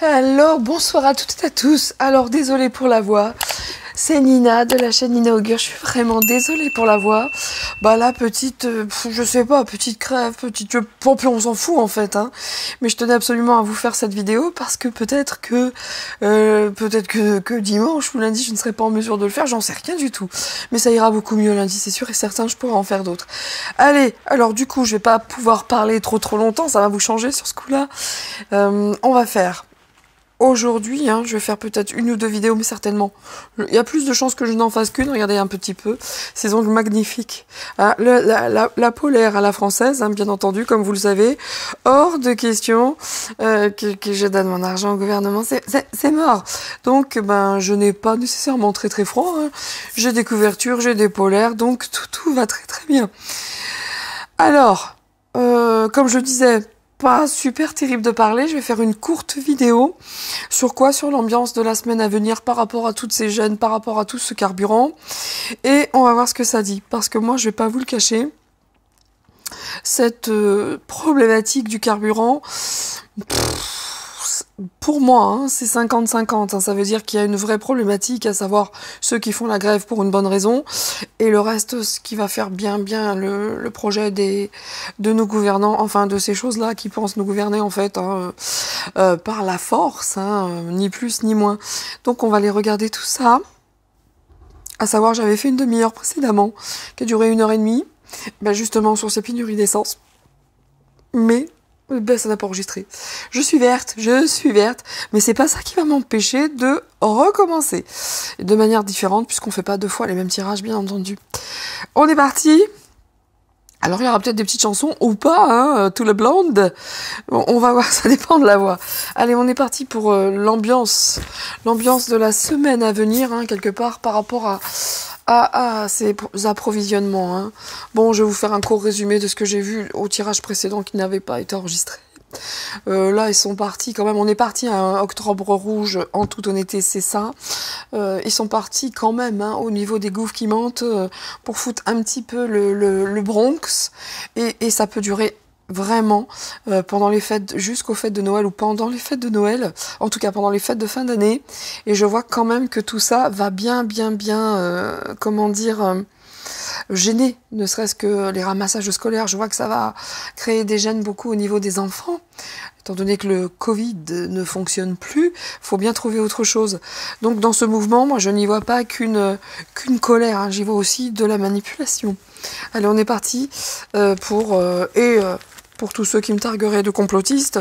Alors, bonsoir à toutes et à tous. Alors, désolée pour la voix. C'est Nina de la chaîne Nina Augure. Je suis vraiment désolée pour la voix. Bah là, petite, je sais pas, petite crève, petite... Bon, puis on s'en fout en fait, hein. Mais je tenais absolument à vous faire cette vidéo parce que peut-être que dimanche ou lundi, je ne serai pas en mesure de le faire. J'en sais rien du tout. Mais ça ira beaucoup mieux lundi, c'est sûr et certain. Je pourrai en faire d'autres. Allez, alors du coup, je vais pas pouvoir parler trop longtemps. Ça va vous changer sur ce coup-là. On va faire... Aujourd'hui, je vais faire peut-être une ou deux vidéos, mais certainement. Il y a plus de chances que je n'en fasse qu'une. Regardez un petit peu. Ces ongles magnifiques. Hein, la polaire à la française, bien entendu, comme vous le savez. Hors de question que je donne mon argent au gouvernement. C'est mort. Donc, je n'ai pas nécessairement très froid. J'ai des couvertures, j'ai des polaires. Donc, tout va très bien. Alors, comme je disais... Pas super terrible de parler, je vais faire une courte vidéo sur quoi? Sur l'ambiance de la semaine à venir par rapport à toutes ces jeunes, par rapport à tout ce carburant. Et on va voir ce que ça dit. Parce que moi, je vais pas vous le cacher, cette problématique du carburant, pour moi, c'est 50-50. Ça veut dire qu'il y a une vraie problématique, à savoir ceux qui font la grève pour une bonne raison, et le reste, ce qui va faire bien le projet de nos gouvernants, enfin de ces choses-là qui pensent nous gouverner en fait, par la force, ni plus ni moins. Donc on va les regarder tout ça. À savoir, j'avais fait une demi-heure précédemment, qui a duré 1h30, justement sur ces pénuries d'essence. Mais... ça n'a pas enregistré. Je suis verte, mais c'est pas ça qui va m'empêcher de recommencer. De manière différente, puisqu'on fait pas deux fois les mêmes tirages, bien entendu. On est parti. Alors, il y aura peut-être des petites chansons, ou pas, tout le blonde. On va voir, ça dépend de la voix. Allez, on est parti pour l'ambiance. L'ambiance de la semaine à venir, quelque part, par rapport à ces approvisionnements. Bon, je vais vous faire un court résumé de ce que j'ai vu au tirage précédent qui n'avait pas été enregistré. Là, ils sont partis quand même. On est parti à un octobre rouge, en toute honnêteté, c'est ça. Ils sont partis quand même au niveau des gouffres qui mentent pour foutre un petit peu le Bronx. Et ça peut durer vraiment pendant les fêtes, jusqu'aux fêtes de Noël ou pendant les fêtes de Noël, en tout cas pendant les fêtes de fin d'année. Et je vois quand même que tout ça va bien, comment dire... gêner, ne serait-ce que les ramassages scolaires. Je vois que ça va créer des gênes beaucoup au niveau des enfants. Étant donné que le Covid ne fonctionne plus, faut bien trouver autre chose. Donc dans ce mouvement, moi je n'y vois pas qu'une colère, j'y vois aussi de la manipulation. Allez, on est parti pour tous ceux qui me targueraient de complotiste,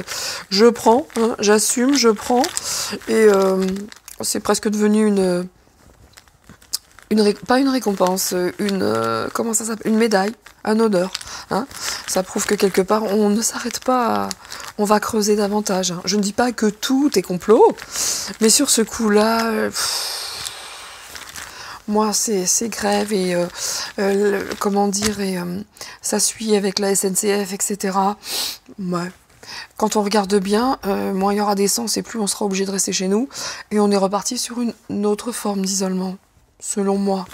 je prends, j'assume, je prends, et c'est presque devenu pas une récompense, comment ça s'appelle, une médaille, un honneur. Ça prouve que quelque part, on ne s'arrête pas, on va creuser davantage. Je ne dis pas que tout est complot, mais sur ce coup-là, moi, c'est grève et, comment dire, et ça suit avec la SNCF, etc. Ouais. Quand on regarde bien, moins il y aura d'essence et plus on sera obligé de rester chez nous. Et on est reparti sur une autre forme d'isolement. Selon moi,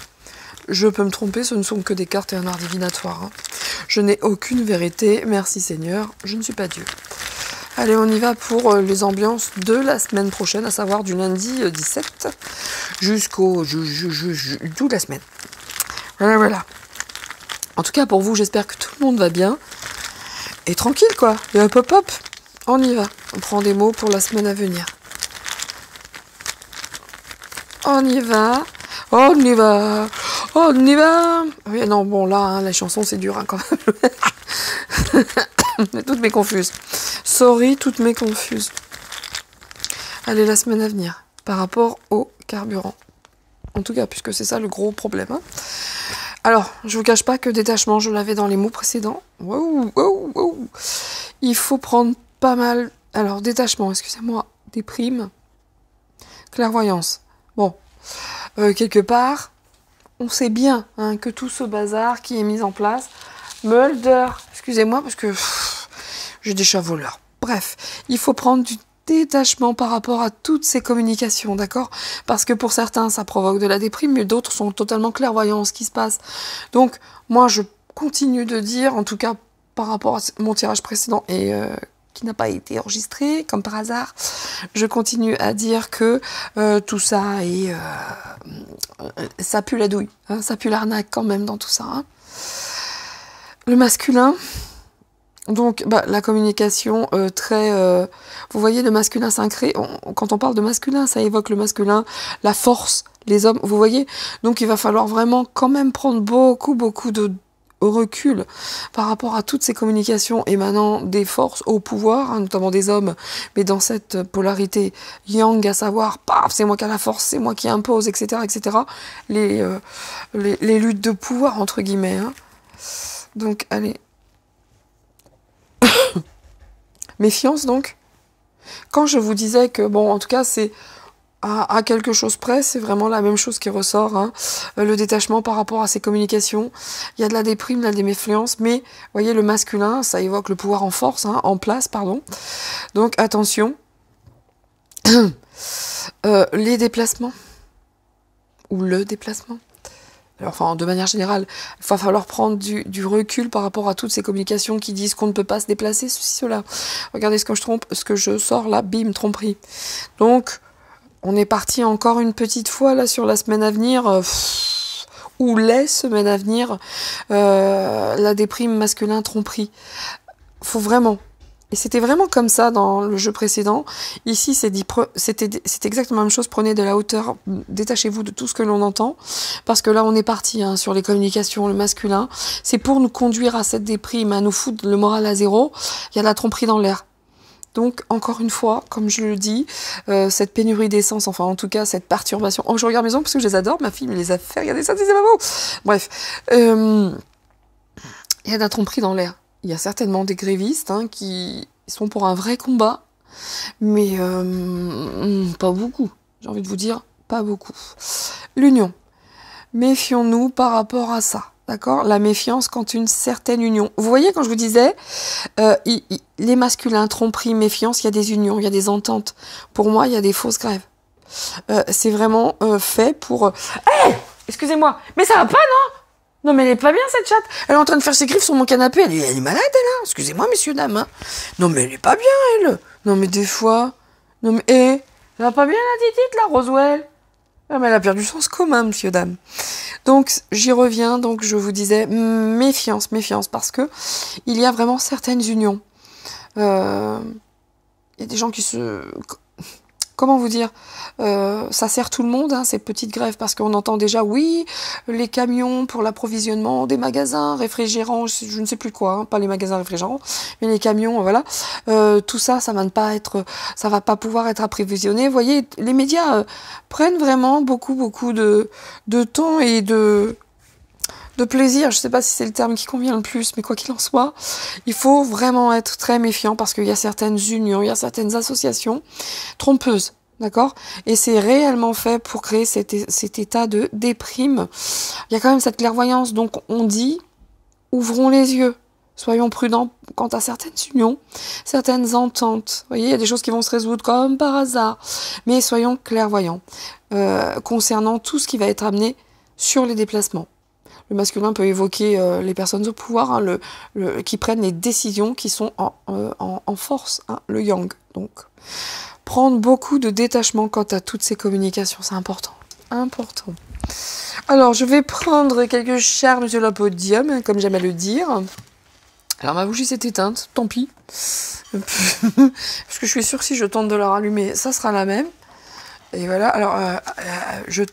je peux me tromper, ce ne sont que des cartes et un art divinatoire. Je n'ai aucune vérité, merci Seigneur, je ne suis pas Dieu. Allez, on y va pour les ambiances de la semaine prochaine, à savoir du lundi 17 jusqu'au toute la semaine. Voilà. En tout cas, pour vous, j'espère que tout le monde va bien. Et tranquille, quoi. Et hop, on y va. On prend des mots pour la semaine à venir. On y va. On y va. Oui, non, bon, là, la chanson, c'est dur, quand même. Toutes mes confuses. Sorry, toutes mes confuses. Allez, la semaine à venir, par rapport au carburant. En tout cas, puisque c'est ça le gros problème. Alors, je vous cache pas que détachement, je l'avais dans les mots précédents. Wow. Il faut prendre pas mal... Alors, détachement, excusez-moi, déprime, clairvoyance. Bon. Quelque part, on sait bien que tout ce bazar qui est mis en place, Mulder, excusez-moi parce que j'ai des chats voleurs. Bref, il faut prendre du détachement par rapport à toutes ces communications, d'accord? Parce que pour certains, ça provoque de la déprime, mais d'autres sont totalement clairvoyants en ce qui se passe. Donc, moi, je continue de dire, en tout cas par rapport à mon tirage précédent et qui n'a pas été enregistré, comme par hasard. Je continue à dire que tout ça est... ça pue la douille, hein, ça pue l'arnaque quand même dans tout ça. Hein. Le masculin, donc la communication très... vous voyez, le masculin sacré, quand on parle de masculin, ça évoque le masculin, la force, les hommes, vous voyez. Donc il va falloir vraiment quand même prendre beaucoup de recul par rapport à toutes ces communications émanant des forces au pouvoir, hein, notamment des hommes, mais dans cette polarité yang, à savoir, paf, c'est moi qui ai la force, c'est moi qui impose, etc., etc. Les luttes de pouvoir, entre guillemets. Hein. Donc, allez. Méfiance, donc. Quand je vous disais que, bon, en tout cas, c'est... À quelque chose près, c'est vraiment la même chose qui ressort, hein. Le détachement par rapport à ces communications. Il y a de la déprime, de la déméfiance, mais vous voyez, le masculin, ça évoque le pouvoir en force, hein, en place, pardon. Donc attention, les déplacements, ou le déplacement. Alors, enfin, de manière générale, il va falloir prendre du recul par rapport à toutes ces communications qui disent qu'on ne peut pas se déplacer, ceci, cela. Regardez ce que je sors là, bim, tromperie. Donc, on est parti encore une petite fois là sur la semaine à venir, ou les semaines à venir, la déprime masculin tromperie. Faut vraiment. Et c'était vraiment comme ça dans le jeu précédent. Ici, c'est exactement la même chose. Prenez de la hauteur, détachez-vous de tout ce que l'on entend, parce que là, on est parti hein, sur les communications, le masculin. C'est pour nous conduire à cette déprime, à nous foutre le moral à zéro. Il y a de la tromperie dans l'air. Donc, encore une fois, comme je le dis, cette pénurie d'essence, enfin en tout cas cette perturbation. Oh, je regarde mes ongles parce que je les adore, ma fille me les a fait, regardez ça, c'est pas beau. Bref, il y a de la tromperie dans l'air. Il y a certainement des grévistes hein, qui sont pour un vrai combat, mais pas beaucoup. J'ai envie de vous dire, pas beaucoup. L'union. Méfions-nous par rapport à ça. D'accord? La méfiance quand une certaine union. Vous voyez, quand je vous disais, les masculins, tromperie, méfiance, il y a des unions, il y a des ententes. Pour moi, il y a des fausses grèves. C'est vraiment fait pour... Hey, excusez-moi, mais ça va pas, non? Non, mais elle est pas bien, cette chatte. Elle est en train de faire ses griffes sur mon canapé. Elle est malade, elle, hein. Excusez-moi, messieurs, dames. Hein. Non, mais elle est pas bien, elle. Non, mais des fois... Non, mais... elle va pas bien, la titite, là, Roswell? Ah, mais elle a perdu le sens commun, monsieur, dame. Donc, j'y reviens. Donc, je vous disais, méfiance, parce que il y a vraiment certaines unions. Il y a des gens qui se... Comment vous dire, ça sert tout le monde, hein, ces petites grèves, parce qu'on entend déjà, oui, les camions pour l'approvisionnement des magasins réfrigérants, je ne sais plus quoi, hein, pas les magasins réfrigérants, mais les camions, voilà. Tout ça, ça va pas pouvoir être approvisionné. Vous voyez, les médias prennent vraiment beaucoup de temps et de plaisir, je sais pas si c'est le terme qui convient le plus, mais quoi qu'il en soit, il faut vraiment être très méfiant parce qu'il y a certaines unions, il y a certaines associations trompeuses, d'accord? Et c'est réellement fait pour créer cet état de déprime. Il y a quand même cette clairvoyance, donc on dit, ouvrons les yeux, soyons prudents quant à certaines unions, certaines ententes. Vous voyez, il y a des choses qui vont se résoudre comme par hasard, mais soyons clairvoyants concernant tout ce qui va être amené sur les déplacements. Le masculin peut évoquer les personnes au pouvoir hein, qui prennent les décisions qui sont en force, hein, le yang. Donc, prendre beaucoup de détachement quant à toutes ces communications, c'est important. Important. Alors, je vais prendre quelques charmes sur le podium, hein, comme j'aime à le dire. Alors, ma bougie s'est éteinte, tant pis. Parce que je suis sûre que si je tente de la rallumer, ça sera la même. Et voilà, alors, je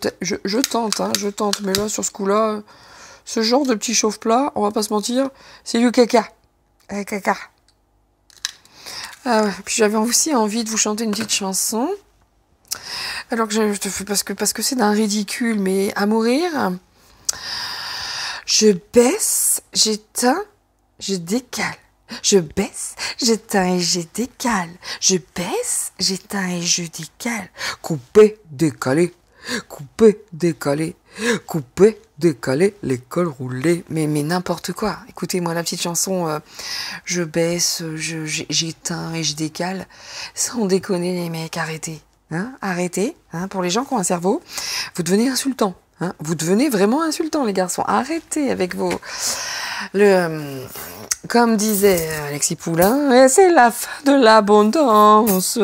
tente, mais là, sur ce coup-là... Ce genre de petit chauffe-plat, on va pas se mentir, c'est du caca. Caca. Ah ouais. Puis j'avais aussi envie de vous chanter une petite chanson. Alors que je te fais parce que c'est d'un ridicule, mais à mourir. Je baisse, j'éteins, je décale. Je baisse, j'éteins et je décale. Je baisse, j'éteins et je décale. Couper, décaler. Couper, décaler. Couper, décaler, l'école roulée. Mais n'importe quoi. Écoutez-moi la petite chanson. Je baisse, j'éteins et je décale. Sans déconner les mecs, arrêtez. Hein, arrêtez. Hein, pour les gens qui ont un cerveau, vous devenez insultants. Hein, vous devenez vraiment insultants les garçons. Arrêtez avec vos... Comme disait Alexis Poulain, et c'est la fin de l'abondance.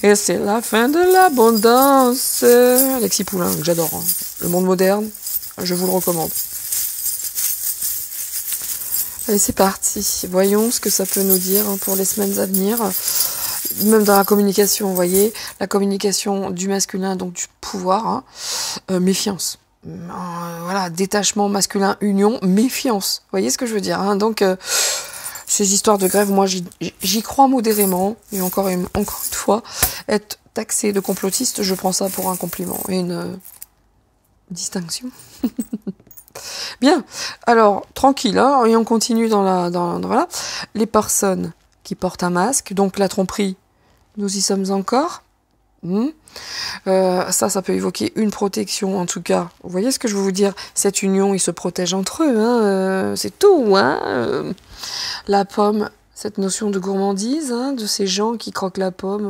Et c'est la fin de l'abondance. Alexis Poulain, que j'adore. Hein. Le monde moderne, je vous le recommande. Allez, c'est parti. Voyons ce que ça peut nous dire hein, pour les semaines à venir. Même dans la communication, vous voyez, la communication du masculin, donc du pouvoir, hein, méfiance. Voilà, détachement masculin, union, méfiance. Vous voyez ce que je veux dire hein. Donc, ces histoires de grève, moi, j'y crois modérément. Et encore une fois, être taxé de complotiste, je prends ça pour un compliment et une distinction. Bien, alors, tranquille, hein, et on continue voilà. Les personnes qui portent un masque, donc la tromperie, nous y sommes encore. Ça peut évoquer une protection, en tout cas. Vous voyez ce que je veux vous dire? Cette union, ils se protègent entre eux, hein, c'est tout. Hein, la pomme, cette notion de gourmandise, hein, de ces gens qui croquent la pomme.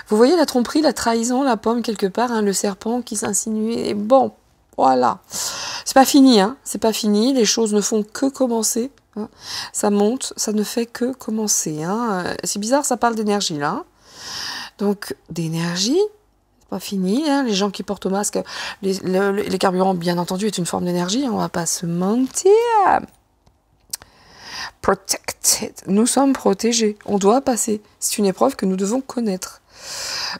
Vous voyez la tromperie, la trahison, la pomme quelque part, hein, le serpent qui s'insinue. Et bon, voilà. C'est pas fini, hein, c'est pas fini. Les choses ne font que commencer. Hein. Ça monte, ça ne fait que commencer. Hein. C'est bizarre, ça parle d'énergie là. Hein. Donc, d'énergie, c'est pas fini. Hein. Les gens qui portent au masque, les carburants, bien entendu, est une forme d'énergie. On va pas se mentir. Protected. Nous sommes protégés. On doit passer. C'est une épreuve que nous devons connaître.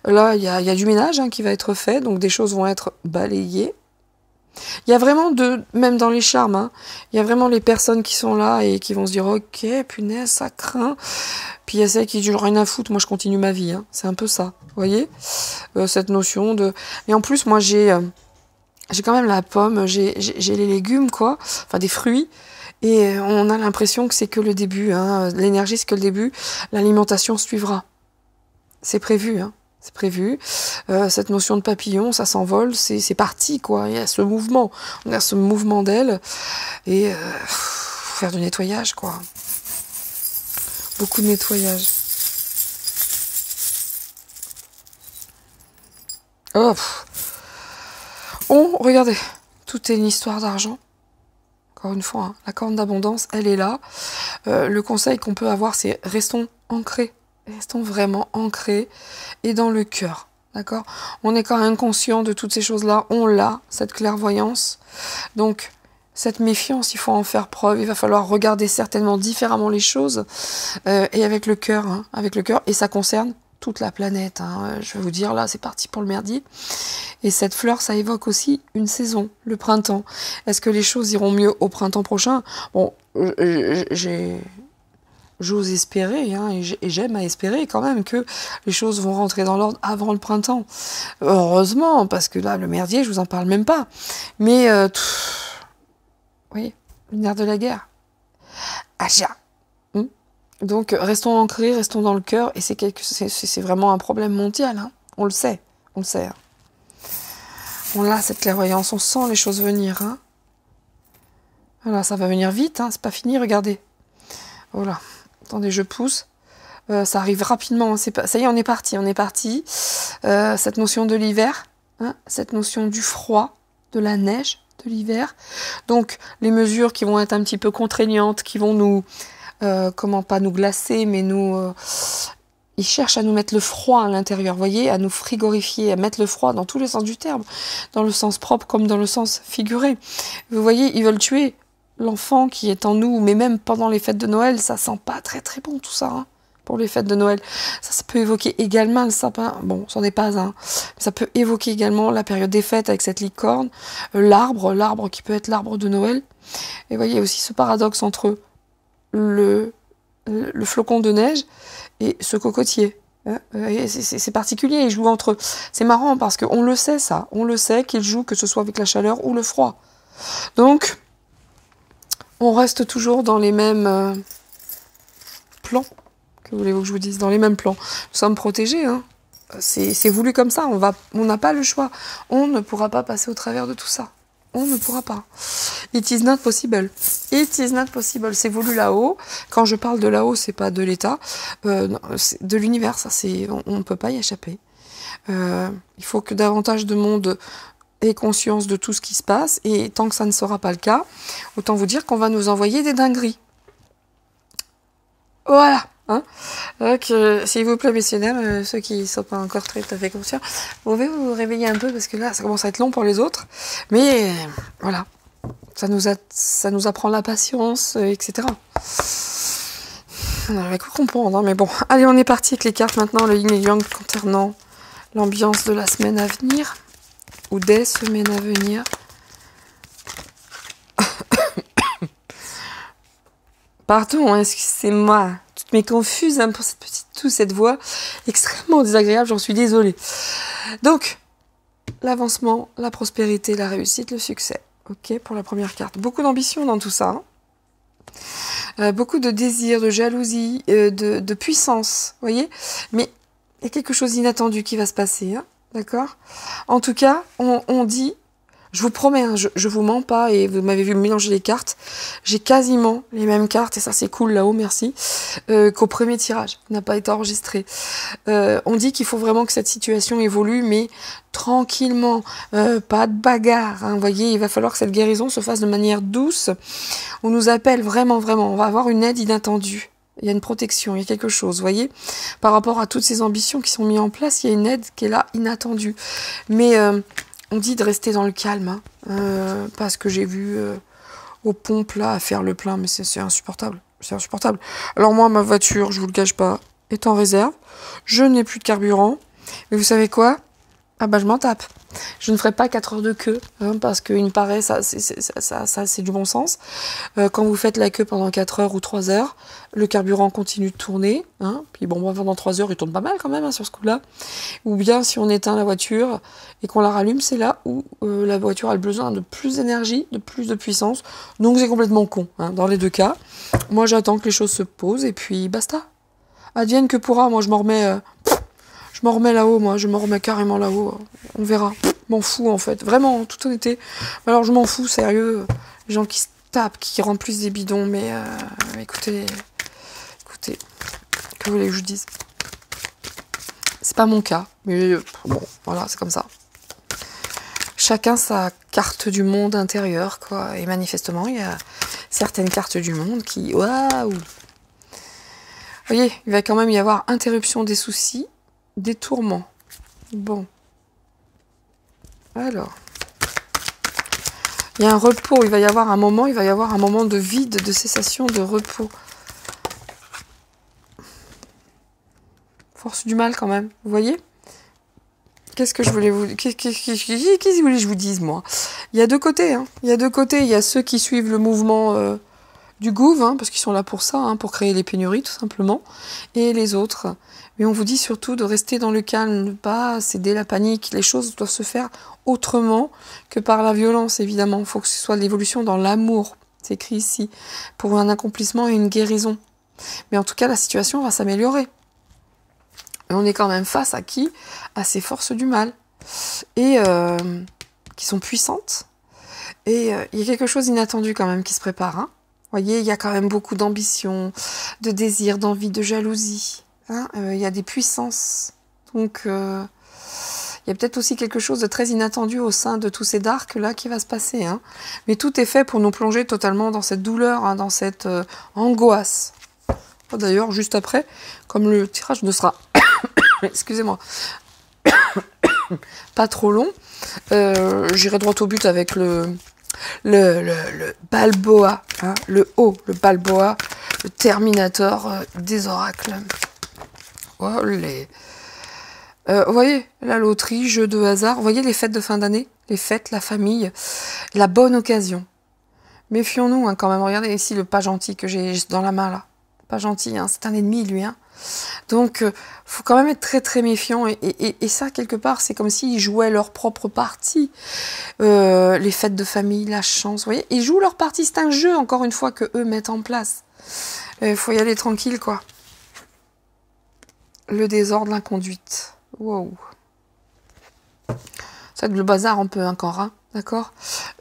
Là, il y a du ménage hein, qui va être fait. Donc, des choses vont être balayées. Il y a vraiment même dans les charmes, hein, il y a vraiment les personnes qui sont là et qui vont se dire ok, punaise, ça craint. Puis il y a celles qui disent rien à foutre, moi je continue ma vie. Hein. C'est un peu ça, vous voyez cette notion de. Et en plus, moi j'ai quand même la pomme, j'ai les légumes, quoi, enfin des fruits. Et on a l'impression que c'est que le début. Hein. L'énergie, c'est que le début. L'alimentation suivra. C'est prévu, hein. C'est prévu. Cette notion de papillon, ça s'envole, c'est parti, quoi. Il y a ce mouvement. On a ce mouvement d'aile. Et faire du nettoyage, quoi. Beaucoup de nettoyage. Oh, regardez. Tout est une histoire d'argent. Encore une fois, hein, la corne d'abondance, elle est là. Le conseil qu'on peut avoir, c'est restons ancrés. Restons vraiment ancrés et dans le cœur, d'accord? On est quand même conscient de toutes ces choses-là, on l'a, cette clairvoyance. Donc, cette méfiance, il faut en faire preuve, il va falloir regarder certainement différemment les choses, et avec le cœur, hein, et ça concerne toute la planète. Hein. Je vais vous dire, là, c'est parti pour le merdier. Et cette fleur, ça évoque aussi une saison, le printemps. Est-ce que les choses iront mieux au printemps prochain? Bon, j'ose espérer, hein, et j'aime à espérer quand même que les choses vont rentrer dans l'ordre avant le printemps. Heureusement, parce que là, le merdier, je vous en parle même pas. Mais, oui, le nerf de la guerre. Aja. Donc, restons ancrés, restons dans le cœur, et c'est vraiment un problème mondial. Hein. On le sait. Hein. On a cette clairvoyance, on sent les choses venir. Hein. Voilà, ça va venir vite, hein, c'est pas fini, regardez. Voilà. Attendez, je pousse. Ça arrive rapidement. Ça y est, on est parti. Cette notion de l'hiver, hein, cette notion du froid, de la neige, de l'hiver. Donc, les mesures qui vont être un petit peu contraignantes, qui vont nous, pas nous glacer, mais ils cherchent à nous mettre le froid à l'intérieur, vous voyez, à nous frigorifier, à mettre le froid dans tous les sens du terme, dans le sens propre comme dans le sens figuré. Vous voyez, ils veulent tuer l'enfant qui est en nous, mais même pendant les fêtes de Noël, ça sent pas très très bon tout ça, hein, pour les fêtes de Noël. Ça peut évoquer également le sapin, bon, c'en est pas un, ça peut évoquer également la période des fêtes avec cette licorne, l'arbre qui peut être l'arbre de Noël. Et vous voyez aussi ce paradoxe entre le flocon de neige et ce cocotier. C'est particulier, ils jouent entre eux. C'est marrant parce qu'on le sait ça, on le sait qu'ils jouent que ce soit avec la chaleur ou le froid. Donc, on reste toujours dans les mêmes plans. Que voulez-vous que je vous dise? Dans les mêmes plans. Nous sommes protégés. Hein. C'est voulu comme ça. On n'a pas le choix. On ne pourra pas passer au travers de tout ça. On ne pourra pas. It is not possible. It is not possible. C'est voulu là-haut. Quand je parle de là-haut, c'est pas de l'État. C'est de l'univers. Ça, on ne peut pas y échapper. Il faut que davantage de monde ait conscience de tout ce qui se passe, et tant que ça ne sera pas le cas, autant vous dire qu'on va nous envoyer des dingueries. Voilà, hein. Donc, s'il vous plaît, messieurs, dames, ceux qui ne sont pas encore très à fait conscients, vous pouvez vous réveiller un peu, parce que là, ça commence à être long pour les autres, mais voilà, ça nous apprend la patience, etc. On avait cru comprendre, hein, mais bon. Allez, on est parti avec les cartes maintenant, le yin et yang concernant l'ambiance de la semaine à venir, ou des semaines à venir. Pardon, excusez-moi, toutes mes confuses hein, pour cette petite toux, cette voix extrêmement désagréable, j'en suis désolée. Donc, l'avancement, la prospérité, la réussite, le succès. Ok, pour la première carte. Beaucoup d'ambition dans tout ça. Hein. Beaucoup de désir, de jalousie, de puissance, vous voyez. Mais il y a quelque chose d'inattendu qui va se passer, hein, d'accord. En tout cas, on dit... Je vous promets, hein, je vous mens pas, et vous m'avez vu mélanger les cartes. J'ai quasiment les mêmes cartes, et ça c'est cool là-haut, merci, qu'au premier tirage. N'a pas été enregistré. On dit qu'il faut vraiment que cette situation évolue, mais tranquillement, pas de bagarre. Hein, vous voyez, il va falloir que cette guérison se fasse de manière douce. On nous appelle vraiment, on va avoir une aide inattendue. Il y a une protection, il y a quelque chose, vous voyez. Par rapport à toutes ces ambitions qui sont mises en place, il y a une aide qui est là, inattendue. Mais... on dit de rester dans le calme, hein, parce que j'ai vu aux pompes là à faire le plein, mais c'est insupportable. C'est insupportable. Alors moi, ma voiture, je vous le cache pas, est en réserve. Je n'ai plus de carburant. Mais vous savez quoi? Ah bah je m'en tape. Je ne ferai pas 4 heures de queue, hein, parce qu'il me paraît, ça c'est du bon sens. Quand vous faites la queue pendant 4 heures ou 3 heures, le carburant continue de tourner. Hein, puis bon, pendant 3 heures, il tourne pas mal quand même hein, sur ce coup-là. Ou bien si on éteint la voiture et qu'on la rallume, c'est là où la voiture a besoin de plus d'énergie, de plus de puissance. Donc c'est complètement con, hein, dans les deux cas. Moi j'attends que les choses se posent et puis basta. Advienne que pourra, moi je m'en remets... je m'en remets là-haut, moi, je m'en remets carrément là-haut. On verra. M'en fous, en fait. Vraiment, en toute honnêteté. Alors, je m'en fous, sérieux. Les gens qui se tapent, qui remplissent des bidons, mais écoutez, que voulez que je dise? C'est pas mon cas, mais bon, voilà, c'est comme ça. Chacun sa carte du monde intérieur, quoi. Et manifestement, il y a certaines cartes du monde qui... Waouh! Vous voyez, il va quand même y avoir interruption des soucis, des tourments. Bon. Alors. Il y a un repos. Il va y avoir un moment de vide, de cessation, de repos. Force du mal quand même. Vous voyez? Qu'est-ce que je voulais vous... Qu'est-ce que vous voulez que je vous dise, moi? Il y a deux côtés. Hein. Il y a deux côtés. Il y a ceux qui suivent le mouvement du gouv, hein, parce qu'ils sont là pour ça, hein, pour créer les pénuries, tout simplement. Et les autres... Mais on vous dit surtout de rester dans le calme, ne pas céder la panique. Les choses doivent se faire autrement que par la violence, évidemment. Il faut que ce soit l'évolution dans l'amour, c'est écrit ici, pour un accomplissement et une guérison. Mais en tout cas, la situation va s'améliorer. Et on est quand même face à qui? À ces forces du mal. Et qui sont puissantes. Et il y a quelque chose d'inattendu quand même qui se prépare. Hein. Vous voyez, il y a quand même beaucoup d'ambition, de désir, d'envie, de jalousie. Hein, y a des puissances, donc il y a peut-être aussi quelque chose de très inattendu au sein de tous ces darks là qui va se passer. Hein. Mais tout est fait pour nous plonger totalement dans cette douleur, hein, dans cette angoisse. D'ailleurs, juste après, comme le tirage ne sera, excusez-moi, pas trop long, j'irai droit au but avec le Balboa, hein, le Balboa, le Terminator des oracles. Oh, vous voyez, la loterie, jeu de hasard. Vous voyez les fêtes de fin d'année? Les fêtes, la famille, la bonne occasion. Méfions-nous hein, quand même. Regardez ici le pas gentil que j'ai dans la main là. Pas gentil, hein, c'est un ennemi lui. Hein. Donc, faut quand même être très très méfiant. Et ça, quelque part, c'est comme s'ils jouaient leur propre partie. Les fêtes de famille, la chance, vous voyez. Ils jouent leur partie. C'est un jeu, encore une fois, que eux mettent en place. Il faut y aller tranquille, quoi. Le désordre, l'inconduite. Wow. C'est le bazar un peu encore, hein, d'accord.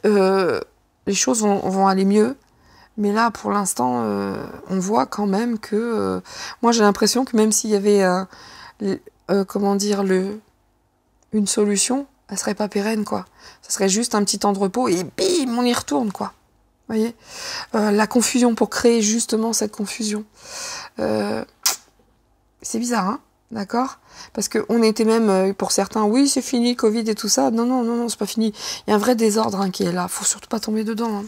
Les choses vont aller mieux, mais là, pour l'instant, on voit quand même que... moi, j'ai l'impression que même s'il y avait, comment dire, une solution elle serait pas pérenne, quoi. Ça serait juste un petit temps de repos et bim, on y retourne, quoi. Vous voyez, la confusion pour créer justement cette confusion. C'est bizarre, hein, d'accord? Parce qu'on était même, pour certains, oui, c'est fini, Covid et tout ça. Non, non, non, non, c'est pas fini. Il y a un vrai désordre hein, qui est là. Faut surtout pas tomber dedans. Hein.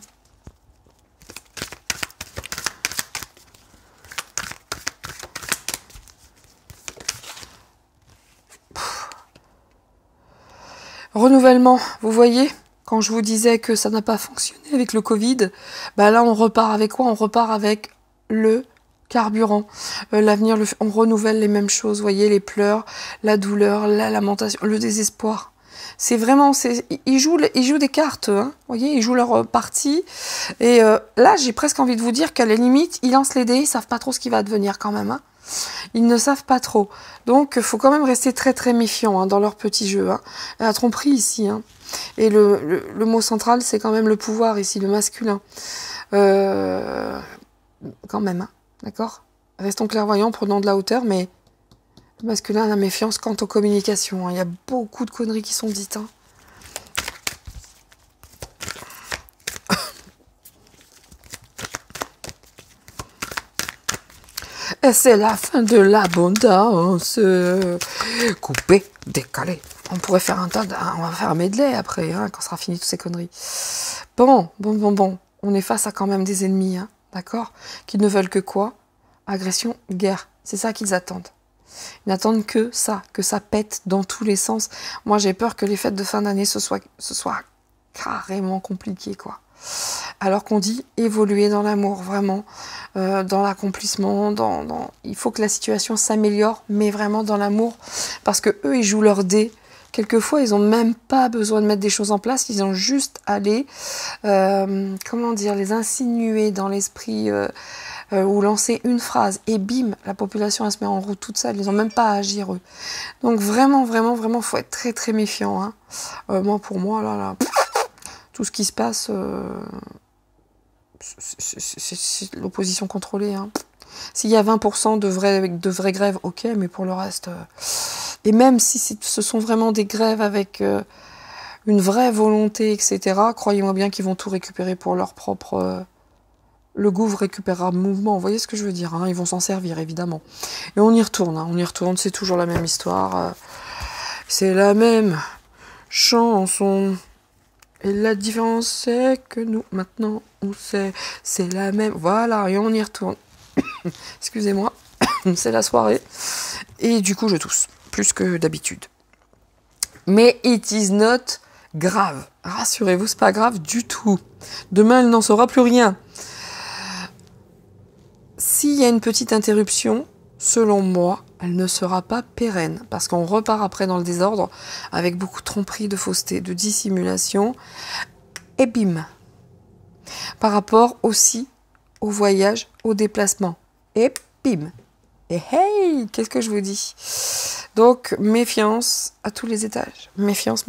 Renouvellement, vous voyez, quand je vous disais que ça n'a pas fonctionné avec le Covid, bah là on repart avec quoi? On repart avec le carburant. L'avenir, on renouvelle les mêmes choses, vous voyez, les pleurs, la douleur, la lamentation, le désespoir. C'est vraiment, ils jouent des cartes, hein, vous voyez, ils jouent leur partie. Et là, j'ai presque envie de vous dire qu'à la limite, ils lancent les dés, ils savent pas trop ce qui va advenir quand même. Hein. Ils ne savent pas trop. Donc, il faut quand même rester très très méfiant hein, dans leur petit jeu. Hein. La tromperie ici. Hein. Et le mot central, c'est quand même le pouvoir ici, le masculin. Quand même, hein, d'accord? Restons clairvoyants, prenons de la hauteur, mais le masculin a la méfiance quant aux communications. Hein. Il y a beaucoup de conneries qui sont dites. Hein. Et c'est la fin de l'abondance. Coupé, décalé. On pourrait faire on va faire un medley après, hein, quand sera fini toutes ces conneries. Bon. On est face à quand même des ennemis, hein, d'accord? Qui ne veulent que quoi? Agression, guerre. C'est ça qu'ils attendent. Ils n'attendent que ça pète dans tous les sens. Moi, j'ai peur que les fêtes de fin d'année, ce soit carrément compliqué, quoi. Alors qu'on dit évoluer dans l'amour, vraiment, dans l'accomplissement, il faut que la situation s'améliore, mais vraiment dans l'amour, parce que eux, ils jouent leur dé. Quelquefois, ils n'ont même pas besoin de mettre des choses en place, ils ont juste à les insinuer dans l'esprit ou lancer une phrase, et bim, la population elle se met en route toute seule, ils n'ont même pas à agir eux. Donc vraiment, faut être très très méfiant. Hein. Pour moi, là, tout ce qui se passe, c'est l'opposition contrôlée. Hein. S'il y a 20% de vraies grèves, ok, mais pour le reste... Et même si ce sont vraiment des grèves avec une vraie volonté, etc., croyez-moi bien qu'ils vont tout récupérer pour leur propre... le gouffre récupérera le mouvement, vous voyez ce que je veux dire, hein, ils vont s'en servir, évidemment. Et on y retourne, c'est toujours la même histoire. C'est la même chanson. Et la différence, c'est que nous, maintenant, on sait, c'est la même. Voilà, et on y retourne. Excusez-moi, c'est la soirée. Et du coup, je tousse, plus que d'habitude. Mais it is not grave. Rassurez-vous, c'est pas grave du tout. Demain, il n'en saura plus rien. S'il y a une petite interruption, selon moi, elle ne sera pas pérenne, parce qu'on repart après dans le désordre, avec beaucoup de tromperie, de fausseté, de dissimulation, et bim. Par rapport aussi au voyage, au déplacement, et bim. Et hey, qu'est-ce que je vous dis? Donc, méfiance à tous les étages. Méfiance.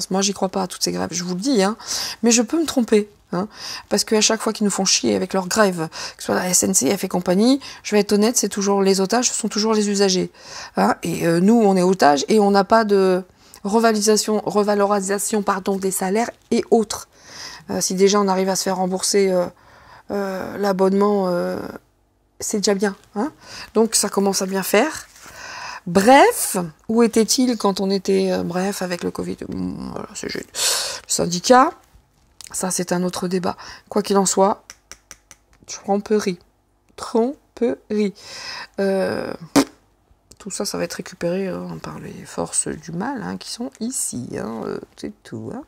Moi, j'y crois pas à toutes ces grèves, je vous le dis, hein. Mais je peux me tromper. Hein, parce qu'à chaque fois qu'ils nous font chier avec leurs grèves, que ce soit la SNCF et compagnie, je vais être honnête, c'est toujours les otages, ce sont toujours les usagers. Hein, et nous, on est otages et on n'a pas de revalorisation des salaires et autres. Si déjà on arrive à se faire rembourser l'abonnement, c'est déjà bien. Hein, donc ça commence à bien faire. Bref, où était-il quand on était avec le Covid? Voilà, c'est le syndicat. Ça, c'est un autre débat. Quoi qu'il en soit, tromperie. Tout ça, ça va être récupéré par les forces du mal hein, qui sont ici. Hein, c'est tout. Hein.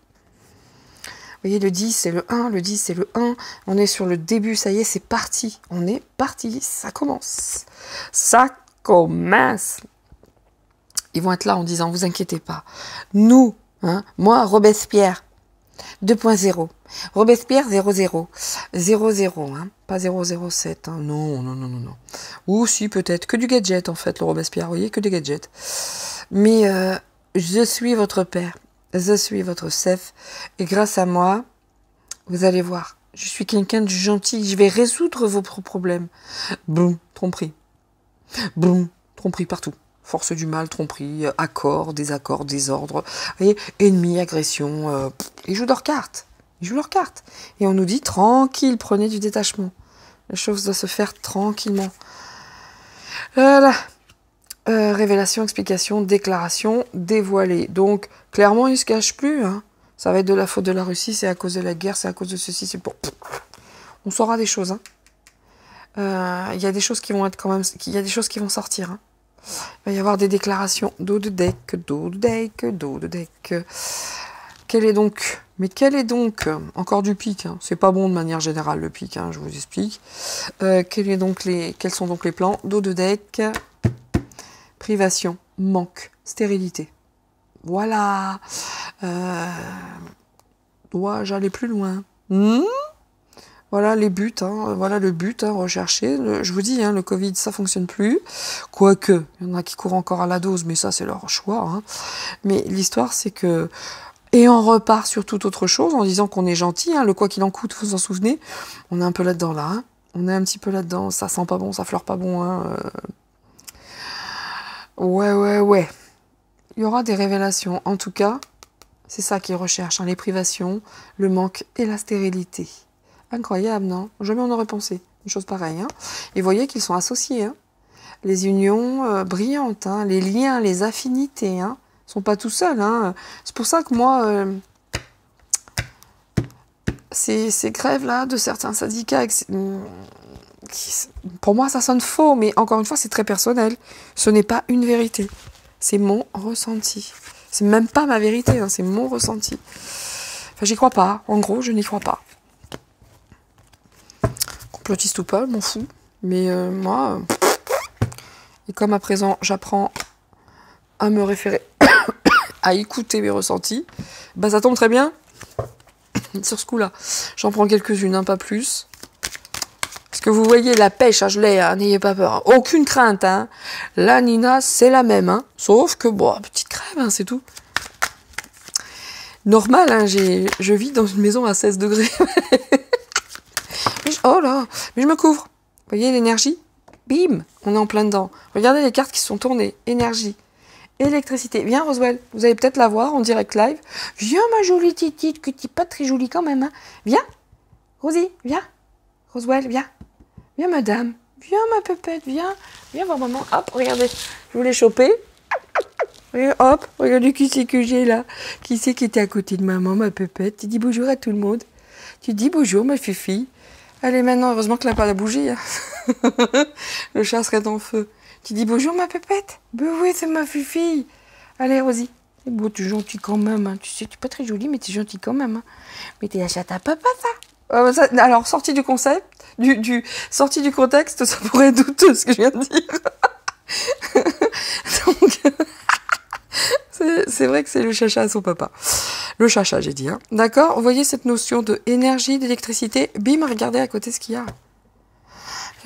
Vous voyez, le 10, c'est le 1. Le 10, c'est le 1. On est sur le début. Ça y est, c'est parti. On est parti. Ça commence. Ils vont être là en disant, vous inquiétez pas. Nous, hein, moi, Robespierre, 2.0. Robespierre 00. 00, hein. Pas 007. Hein. Non. Ou si, peut-être. Que du gadget, en fait, le Robespierre. Vous voyez, que des gadgets. Mais je suis votre père. Je suis votre chef. Et grâce à moi, vous allez voir. Je suis quelqu'un de gentil. Je vais résoudre vos problèmes. Boum, tromperie. Boum, tromperie partout. force du mal, tromperie, accord, désaccord, désordre, et ennemi, agression. Ils jouent leurs cartes. Ils jouent leurs cartes. Et on nous dit, tranquille, prenez du détachement. La chose doit se faire tranquillement. Voilà. Révélation, explication, déclaration, dévoilée. Donc, clairement, ils ne se cachent plus. Hein. Ça va être de la faute de la Russie, c'est à cause de la guerre, c'est à cause de ceci, c'est pour... On saura des choses. Il y a des choses qui vont être quand même... Il y a des choses qui vont sortir. Hein. Il va y avoir des déclarations. Dos de deck, dos de deck, dos de deck. Quel est donc... Mais quel est donc... Encore du pic. Hein. C'est pas bon de manière générale, le pic. Hein, je vous explique. Quels sont donc les plans? Dos de deck... Privation, manque, stérilité. Voilà. Dois-je aller plus loin? Voilà les buts, hein. Voilà le but, hein, recherché. Je vous dis, hein, le Covid, ça fonctionne plus. Quoique, il y en a qui courent encore à la dose, mais ça, c'est leur choix. Hein. Mais l'histoire, c'est que... Et on repart sur toute autre chose en disant qu'on est gentil. Hein, le quoi qu'il en coûte, vous vous en souvenez? On est un peu là-dedans, là. Hein. On est un petit peu là-dedans. Ça sent pas bon, ça fleure pas bon. Hein. Ouais. Il y aura des révélations. En tout cas, c'est ça qu'ils recherchent. Hein, les privations, le manque et la stérilité. Incroyable, non? Jamais on aurait pensé une chose pareille. Hein. Et vous voyez qu'ils sont associés. Hein. Les unions brillantes, hein, les liens, les affinités, hein, sont pas tout seuls. Hein. C'est pour ça que moi, ces grèves-là de certains syndicats, pour moi, ça sonne faux, mais encore une fois, c'est très personnel. Ce n'est pas une vérité. C'est mon ressenti. C'est même pas ma vérité, hein, c'est mon ressenti. Enfin, j'y crois pas. En gros, je n'y crois pas. Complotiste ou pas, je m'en fous. Mais moi... Et comme à présent, j'apprends à me référer, à écouter mes ressentis, bah ça tombe très bien sur ce coup-là. J'en prends quelques-unes, hein, pas plus. Parce que vous voyez, la pêche, hein, je l'ai, hein, n'ayez pas peur. Hein. Aucune crainte. Hein. La Nina, c'est la même. Hein. Sauf que, bon, petite crème, hein, c'est tout. Normal, hein, je vis dans une maison à 16 degrés. Oh là, mais je me couvre. Vous voyez l'énergie? Bim, on est en plein dedans. Regardez les cartes qui sont tournées. Énergie, électricité. Viens, Roswell, vous allez peut-être la voir en direct live. Viens, ma jolie titite, que tu n'es pas très jolie quand même. Hein. Viens, Rosie, viens. Roswell, viens. Viens, madame. Viens, ma pépette, viens. Viens voir maman. Hop, regardez, je voulais choper. Et hop, regardez qui c'est que j'ai là. Qui c'est qui était à côté de maman, ma pépette. Tu dis bonjour à tout le monde. Tu dis bonjour, ma fifi. Allez, maintenant, heureusement que là, pas la bougie. Hein. Le chat serait en feu. Tu dis bonjour, ma pépette? Ben oui, c'est ma fifi. Allez, Rosie. C'est beau, tu es gentil quand même. Hein. Tu sais, tu n'es pas très jolie, mais tu es gentil quand même. Hein. Mais t'es la chatte à papa, ça. Alors, sorti du concept, sorti du contexte, ça pourrait être douteux, ce que je viens de dire. Donc... C'est vrai que c'est le chacha à son papa. Le chacha, j'ai dit. Hein. D'accord? Vous voyez cette notion de énergie, d'électricité? Bim, regardez à côté ce qu'il y a.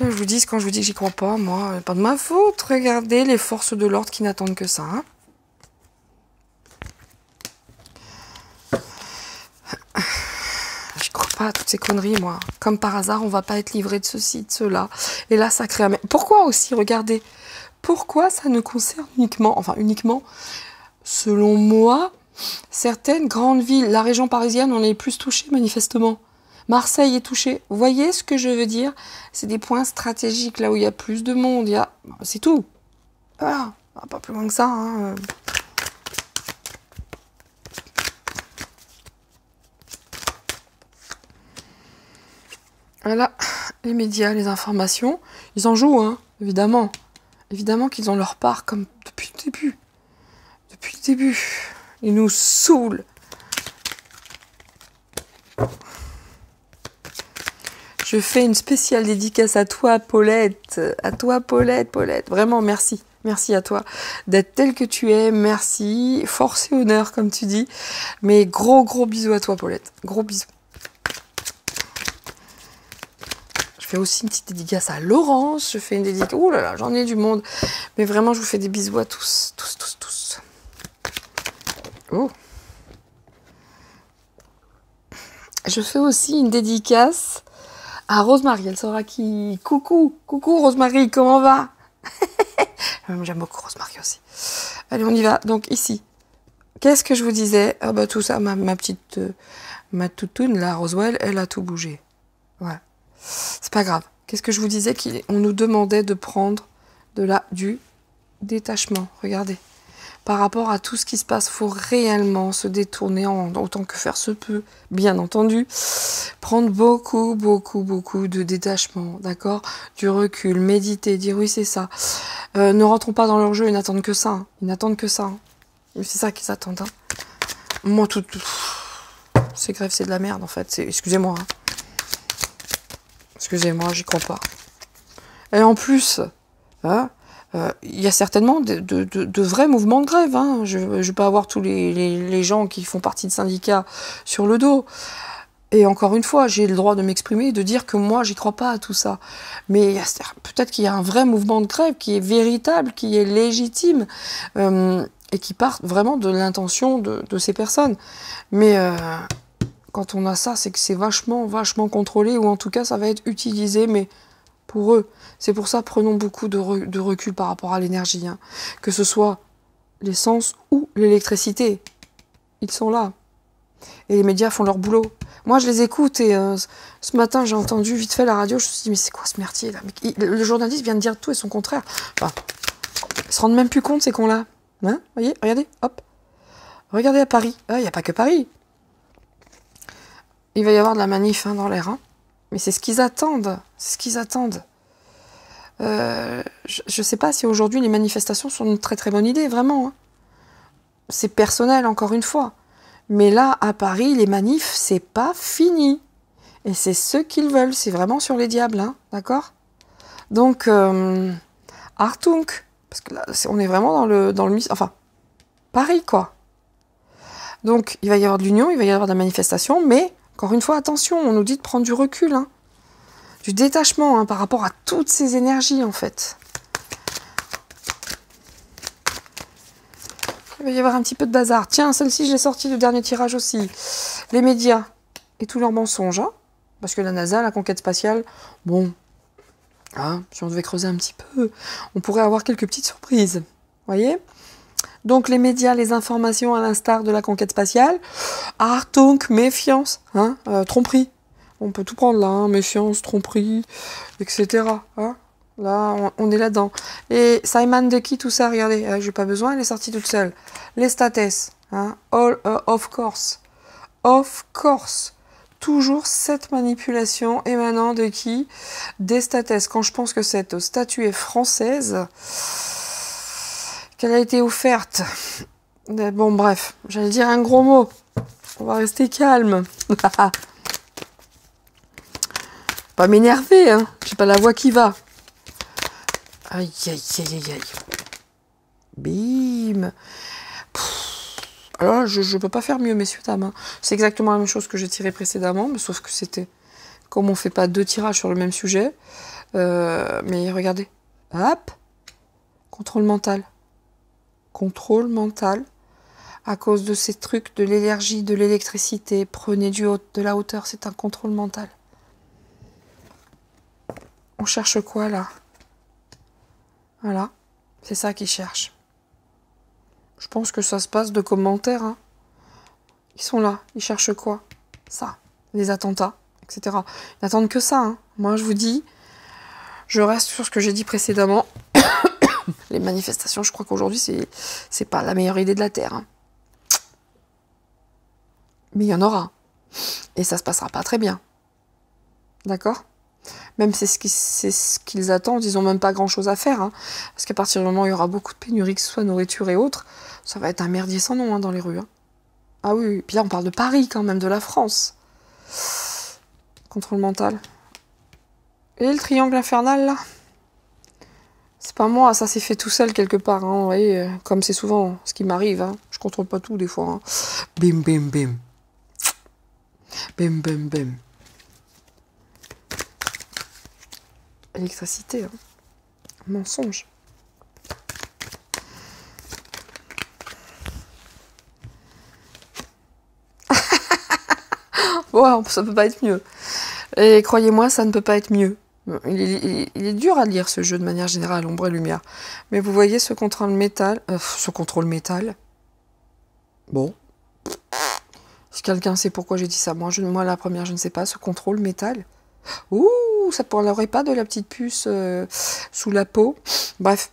Je vous dis, quand je vous dis que j'y crois pas, moi, pas de ma faute. Regardez les forces de l'ordre qui n'attendent que ça. Hein. Je crois pas à toutes ces conneries, moi. Comme par hasard, on va pas être livré de ceci, de cela. Et là, ça crée un... Pourquoi aussi, regardez, pourquoi ça ne concerne uniquement, selon moi, certaines grandes villes, la région parisienne, on est les plus touchés manifestement. Marseille est touché. Vous voyez ce que je veux dire? C'est des points stratégiques, là où il y a plus de monde. C'est tout. Voilà. Pas plus loin que ça. Hein. Voilà. Les médias, les informations, ils en jouent, hein, évidemment. Évidemment qu'ils ont leur part, comme depuis le début. Depuis le début. Ils nous saoulent. Je fais une spéciale dédicace à toi, Paulette. À toi, Paulette. Vraiment, merci. Merci à toi d'être telle que tu es. Merci. Force et honneur, comme tu dis. Mais gros bisous à toi, Paulette. Gros bisous. Je fais aussi une petite dédicace à Laurence. Je fais une dédicace... Ouh là là, j'en ai du monde. Mais vraiment, je vous fais des bisous à tous. Tous. Oh. Je fais aussi une dédicace à Rosemary. Elle saura qui... Coucou Rosemary, comment va? J'aime beaucoup Rosemary aussi. Allez, on y va. Donc ici, qu'est-ce que je vous disais? Ah bah tout ça, ma petite, ma toutoune, la Roswell, elle a tout bougé. Ouais, c'est pas grave. Qu'est-ce que je vous disais? Qu'on nous demandait de prendre du détachement. Regardez. Par rapport à tout ce qui se passe, il faut réellement se détourner autant que faire se peut, bien entendu. Prendre beaucoup de détachement, d'accord? Du recul, méditer, dire oui c'est ça. Ne rentrons pas dans leur jeu, ils n'attendent que ça. Hein. Ils n'attendent que ça. Hein. C'est ça qu'ils attendent. Hein. Moi, ces grèves, c'est de la merde en fait. Excusez-moi. Hein. Excusez-moi, j'y crois pas. Et en plus, hein, il y a certainement de vrais mouvements de grève. Hein. Je ne vais pas avoir tous les gens qui font partie de syndicats sur le dos. Et encore une fois, j'ai le droit de m'exprimer et de dire que moi, j'y crois pas à tout ça. Mais peut-être qu'il y a un vrai mouvement de grève qui est véritable, qui est légitime, et qui part vraiment de l'intention de ces personnes. Mais quand on a ça, c'est que c'est vachement contrôlé, ou en tout cas, ça va être utilisé, mais pour eux. C'est pour ça, prenons beaucoup de recul par rapport à l'énergie. Hein. Que ce soit l'essence ou l'électricité. Ils sont là. Et les médias font leur boulot. Moi, je les écoute et ce matin, j'ai entendu vite fait la radio. Je me suis dit, mais c'est quoi ce merdier là? Le journaliste vient de dire tout et son contraire. Enfin, ils se rendent même plus compte, ces cons-là. Hein? Voyez, regardez, hop. Regardez à Paris. Il n'y a pas que Paris. Il va y avoir de la manif hein, dans l'air. Hein. Mais c'est ce qu'ils attendent. C'est ce qu'ils attendent. Je sais pas si aujourd'hui les manifestations sont une très bonne idée, vraiment. Hein. C'est personnel, encore une fois. Mais là, à Paris, les manifs, c'est pas fini. Et c'est ce qu'ils veulent. C'est vraiment sur les diables, hein, d'accord? Donc, Hartung. Parce que là, on est vraiment dans le... Enfin, Paris, quoi. Donc, il va y avoir de l'union, il va y avoir de la manifestation, mais, encore une fois, attention, on nous dit de prendre du recul, hein. Du détachement hein, par rapport à toutes ces énergies, en fait. Il va y avoir un petit peu de bazar. Tiens, celle-ci, je l'ai sortie du dernier tirage aussi. Les médias et tous leurs mensonges. Hein, parce que la NASA, la conquête spatiale, bon, hein, si on devait creuser un petit peu, on pourrait avoir quelques petites surprises. Voyez? Donc les médias, les informations à l'instar de la conquête spatiale. Achtung, méfiance, hein, tromperie. On peut tout prendre là, hein, méfiance, tromperie, etc. Hein. Là, on est là-dedans. Et Simon de qui tout ça, regardez, j'ai pas besoin, elle est sortie toute seule. Les states, hein, all, of course. Of course. Toujours cette manipulation émanant de qui? Des states. Quand je pense que cette statue est française, qu'elle a été offerte. Bon, bref, j'allais dire un gros mot. On va rester calme. Pas m'énerver, hein. J'ai pas la voix qui va. Aïe, aïe, aïe, aïe, aïe. Bim. Alors, je peux pas faire mieux, messieurs, dames. Hein. C'est exactement la même chose que j'ai tiré précédemment, mais sauf que c'était... Comme on fait pas deux tirages sur le même sujet. Mais regardez. Hop. Contrôle mental. Contrôle mental. À cause de ces trucs, de l'énergie, de l'électricité. Prenez de la hauteur, c'est un contrôle mental. On cherche quoi, là? Voilà. C'est ça qu'ils cherchent. Je pense que ça se passe de commentaires. Hein. Ils sont là. Ils cherchent quoi? Ça. Les attentats, etc. Ils n'attendent que ça. Hein. Moi, je vous dis, je reste sur ce que j'ai dit précédemment. Les manifestations, je crois qu'aujourd'hui, c'est pas la meilleure idée de la Terre. Hein. Mais il y en aura. Et ça se passera pas très bien. D'accord? Même c'est ce qu'ils attendent, ils n'ont même pas grand-chose à faire. Hein. Parce qu'à partir du moment où il y aura beaucoup de pénuries, que ce soit nourriture et autres, ça va être un merdier sans nom hein, dans les rues. Hein. Ah oui, puis là on parle de Paris quand même, de la France. Contrôle mental. Et le triangle infernal là? C'est pas moi, ça s'est fait tout seul quelque part. Hein, vous voyez, comme c'est souvent ce qui m'arrive. Hein. Je contrôle pas tout des fois. Hein. Bim, bim, bim. Bim, bim, bim. Électricité, hein. Mensonge. Wow, ça peut pas être mieux. Et croyez-moi, ça ne peut pas être mieux. Il est dur à lire ce jeu de manière générale, ombre et lumière. Mais vous voyez ce contrôle métal, bon. Si quelqu'un sait pourquoi j'ai dit ça, moi la première je ne sais pas, ce contrôle métal. Ouh, ça parlerait pas de la petite puce sous la peau. Bref,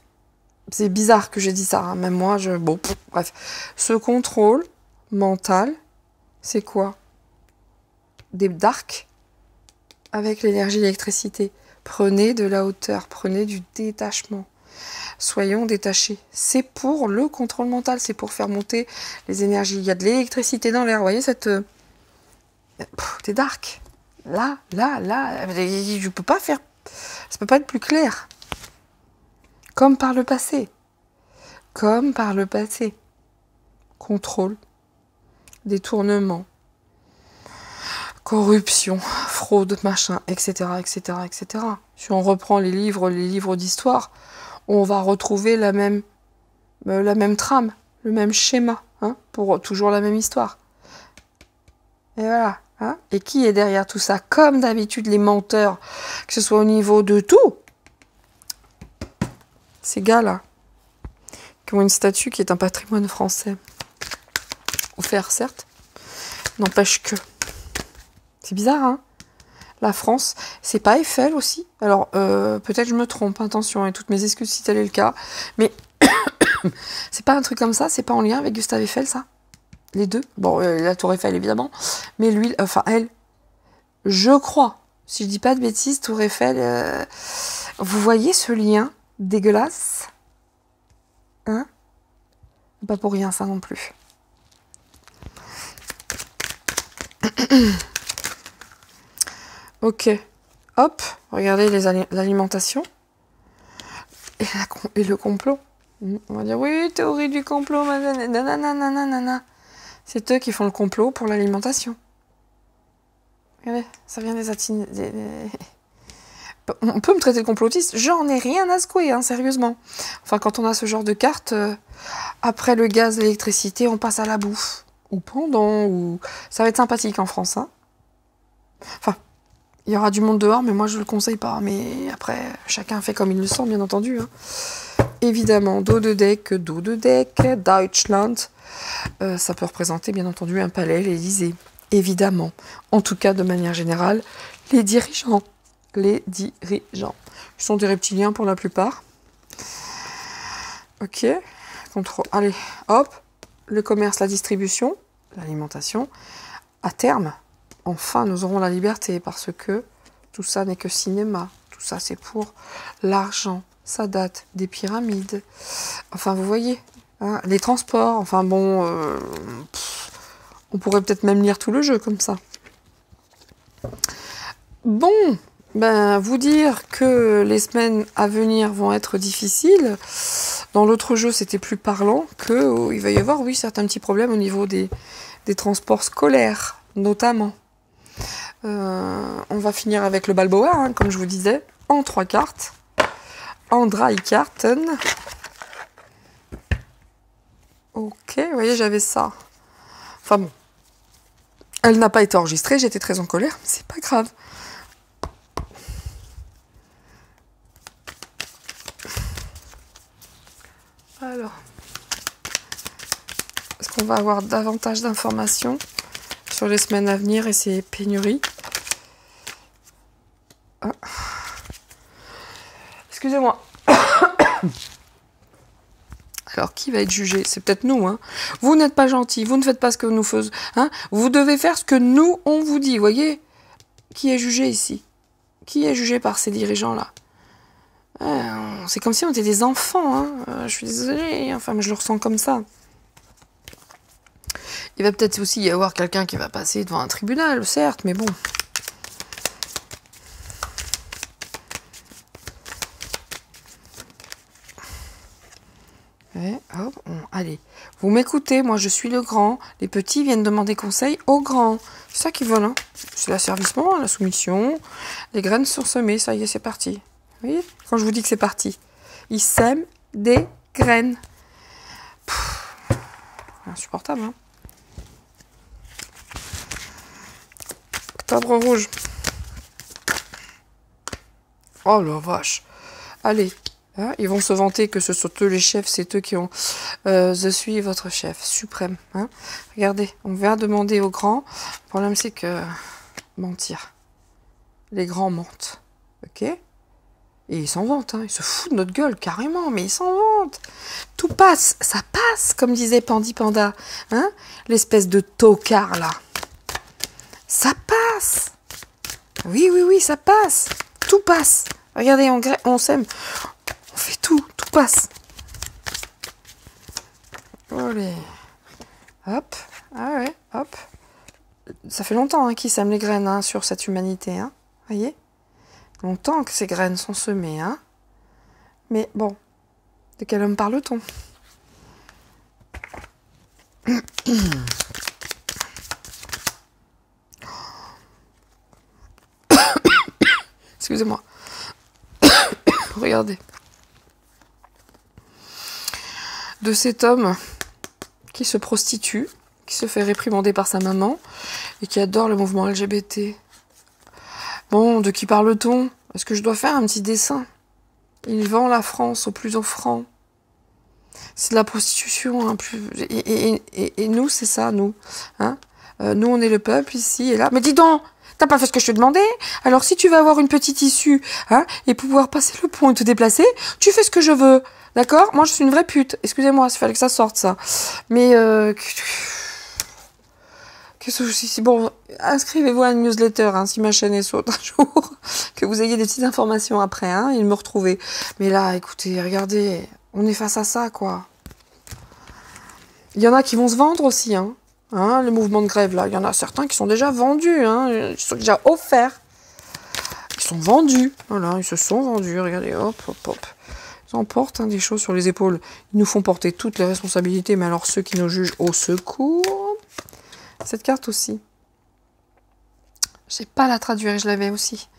c'est bizarre que j'ai dit ça, hein. Même moi, bon, bref. Ce contrôle mental, c'est quoi? Des darks avec l'énergie d'électricité. Prenez de la hauteur, prenez du détachement. Soyons détachés. C'est pour le contrôle mental, c'est pour faire monter les énergies. Il y a de l'électricité dans l'air. Vous voyez cette... des darks. Là, je peux pas faire... Ça peut pas être plus clair. Comme par le passé. Comme par le passé. Contrôle. Détournement. Corruption. Fraude, machin, etc., etc., etc. Si on reprend les livres d'histoire, on va retrouver la même trame, le même schéma, hein, pour toujours la même histoire. Et voilà. Hein. Et qui est derrière tout ça? Comme d'habitude, les menteurs, que ce soit au niveau de tout. Ces gars-là, qui ont une statue qui est un patrimoine français. Offert, certes, n'empêche que. C'est bizarre, hein? La France, c'est pas Eiffel aussi? Alors, peut-être je me trompe, attention, et toutes mes excuses si tel est le cas, mais c'est pas un truc comme ça, c'est pas en lien avec Gustave Eiffel, ça? Les deux? Bon, la tour Eiffel, évidemment, mais lui, enfin, elle, je crois, si je dis pas de bêtises, tour Eiffel, vous voyez ce lien dégueulasse? Hein? Pas pour rien, ça non plus. Ok, hop, regardez l'alimentation et le complot. On va dire, oui, théorie du complot, nanana. C'est eux qui font le complot pour l'alimentation. Regardez, ça vient des Atines. On peut me traiter de complotiste, j'en ai rien à secouer, hein, sérieusement. Enfin, quand on a ce genre de carte, après le gaz, l'électricité, on passe à la bouffe. Ou pendant, ou... Ça va être sympathique en France, hein. Enfin... Il y aura du monde dehors, mais moi je le conseille pas. Mais après, chacun fait comme il le sent, bien entendu. Hein. Évidemment, dos de deck, Deutschland. Ça peut représenter, bien entendu, un palais, l'Élysée. Évidemment. En tout cas, de manière générale, les dirigeants. Les dirigeants. Ils sont des reptiliens pour la plupart. Ok. Contrôle. Allez, hop. Le commerce, la distribution, l'alimentation. À terme. Enfin, nous aurons la liberté parce que tout ça n'est que cinéma. Tout ça, c'est pour l'argent. Ça date des pyramides. Enfin, vous voyez, hein, les transports. Enfin, bon, on pourrait peut-être même lire tout le jeu comme ça. Bon, ben, vous dire que les semaines à venir vont être difficiles. Dans l'autre jeu, c'était plus parlant que il va y avoir, oui, certains petits problèmes au niveau des transports scolaires, notamment. On va finir avec le Balboa, hein, comme je vous disais, en 3 cartes. En dry carton. Ok, vous voyez, j'avais ça. Enfin bon. Elle n'a pas été enregistrée, j'étais très en colère, mais c'est pas grave. Alors. Est-ce qu'on va avoir davantage d'informations sur les semaines à venir et ces pénuries? Ah. Excusez-moi. Alors, qui va être jugé? C'est peut-être nous, hein. Vous n'êtes pas gentils, vous ne faites pas ce que nous faisons, hein. Vous devez faire ce que nous, on vous dit, voyez? Qui est jugé ici? Qui est jugé par ces dirigeants-là? C'est comme si on était des enfants, hein. Je suis désolée, enfin, mais je le ressens comme ça. Il va peut-être aussi y avoir quelqu'un qui va passer devant un tribunal, certes, mais bon. Ouais, hop, allez, vous m'écoutez, moi je suis le grand. Les petits viennent demander conseil aux grands. C'est ça qu'ils veulent, hein. C'est l'asservissement, la soumission. Les graines sont semées, ça y est, c'est parti. Vous voyez, quand je vous dis que c'est parti. Ils sèment des graines. Insupportable, hein. Octobre rouge. Oh la vache. Allez. Hein, ils vont se vanter que ce sont eux les chefs, c'est eux qui ont... je suis votre chef suprême. Hein. Regardez, on vient demander aux grands. Le problème, c'est que... mentir. Les grands mentent. Ok? Et ils s'en vantent. Hein. Ils se foutent de notre gueule, carrément. Mais ils s'en vantent. Tout passe. Ça passe, comme disait Pandi Panda. Hein? L'espèce de tocard, là. Ça passe. Oui, oui, oui, ça passe. Tout passe. Regardez, on sème. On fait tout passe. Allez. Hop. Ah ouais, hop. Ça fait longtemps hein, qu'ils sèment les graines hein, sur cette humanité. Hein. Voyez? Longtemps que ces graines sont semées. Hein. Mais bon, de quel homme parle-t-on? Excusez-moi. Regardez. De cet homme qui se prostitue, qui se fait réprimander par sa maman et qui adore le mouvement LGBT. Bon, de qui parle-t-on? Est-ce que je dois faire un petit dessin? Il vend la France au plus offrant. C'est de la prostitution. Hein, et nous, c'est ça, nous. Hein nous, on est le peuple ici et là. Mais dis donc, t'as pas fait ce que je te demandais? Alors, si tu veux avoir une petite issue hein, et pouvoir passer le pont et te déplacer, tu fais ce que je veux. D'accord? Moi, je suis une vraie pute. Excusez-moi, il fallait que ça sorte, ça. Mais, bon, inscrivez-vous à une newsletter, hein, si ma chaîne est saute un jour, que vous ayez des petites informations après, hein, et me retrouver. Mais là, écoutez, regardez, on est face à ça, quoi. Il y en a qui vont se vendre aussi, hein. Hein, le mouvement de grève, là. Il y en a certains qui sont déjà vendus, hein. Ils sont déjà offerts. Ils sont vendus. Voilà, ils se sont vendus. Regardez, hop, hop, hop. Ils emportent hein, des choses sur les épaules. Ils nous font porter toutes les responsabilités, mais alors ceux qui nous jugent au secours. Cette carte aussi. Je sais pas la traduire, je l'avais aussi.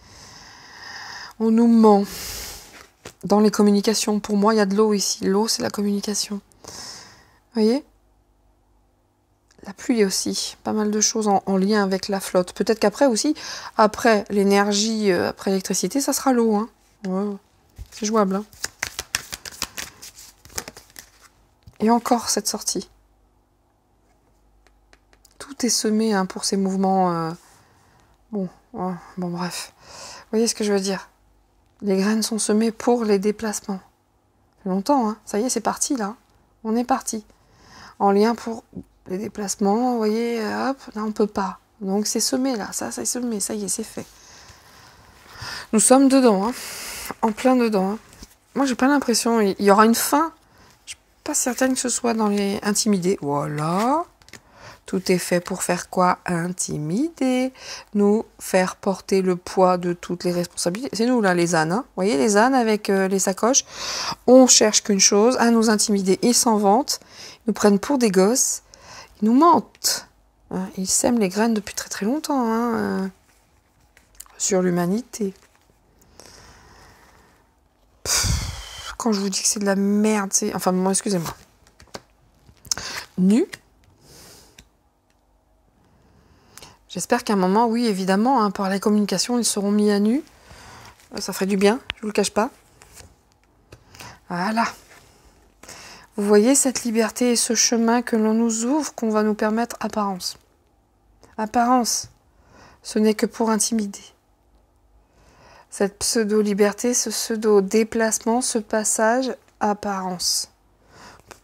On nous ment. Dans les communications. Pour moi, il y a de l'eau ici. L'eau, c'est la communication. Vous voyez? La pluie aussi, pas mal de choses en lien avec la flotte. Peut-être qu'après aussi, après l'énergie, après l'électricité, ça sera l'eau. Hein. Ouais, c'est jouable. Hein. Et encore cette sortie. Tout est semé hein, pour ces mouvements. Bon, bref. Vous voyez ce que je veux dire? Les graines sont semées pour les déplacements. Ça fait longtemps, hein. Ça y est, c'est parti là. On est parti. En lien pour... les déplacements, vous voyez, hop, là on peut pas. Donc c'est semé là, ça c'est semé, ça y est, c'est fait. Nous sommes dedans, hein, en plein dedans. Hein. Moi j'ai pas l'impression, il y aura une fin. Je suis pas certaine que ce soit dans les intimider. Voilà. Tout est fait pour faire quoi? Intimider. Nous faire porter le poids de toutes les responsabilités. C'est nous là les ânes, hein. Vous voyez les ânes avec les sacoches. On cherche qu'une chose, à nous intimider. Ils s'en vantent, ils nous prennent pour des gosses. Ils nous mentent. Hein, ils sèment les graines depuis très très longtemps hein, sur l'humanité. Quand je vous dis que c'est de la merde, c'est... Enfin, bon, excusez-moi. Nu. J'espère qu'à un moment, oui, évidemment, hein, par la communication, ils seront mis à nu. Ça ferait du bien, je vous le cache pas. Voilà. Vous voyez cette liberté et ce chemin que l'on nous ouvre, qu'on va nous permettre apparence. Apparence, ce n'est que pour intimider. Cette pseudo-liberté, ce pseudo-déplacement, ce passage, apparence.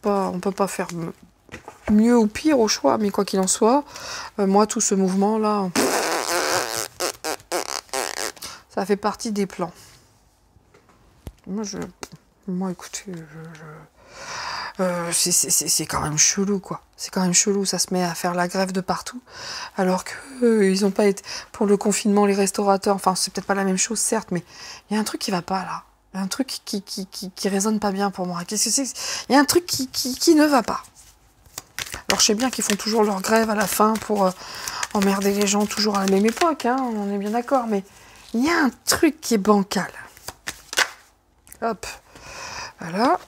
On peut pas faire mieux ou pire au choix, mais quoi qu'il en soit, moi, tout ce mouvement-là, ça fait partie des plans. Moi écoutez, c'est quand même chelou, quoi. C'est quand même chelou, ça se met à faire la grève de partout, alors que ils n'ont pas été... Pour le confinement, les restaurateurs, enfin, c'est peut-être pas la même chose, certes, mais il y a un truc qui va pas, là. Il y a un truc qui résonne pas bien pour moi. Qu'est-ce que c'est? Il y a un truc qui ne va pas. Alors, je sais bien qu'ils font toujours leur grève à la fin pour emmerder les gens, toujours à la même époque, hein, on est bien d'accord, mais il y a un truc qui est bancal. Hop, voilà.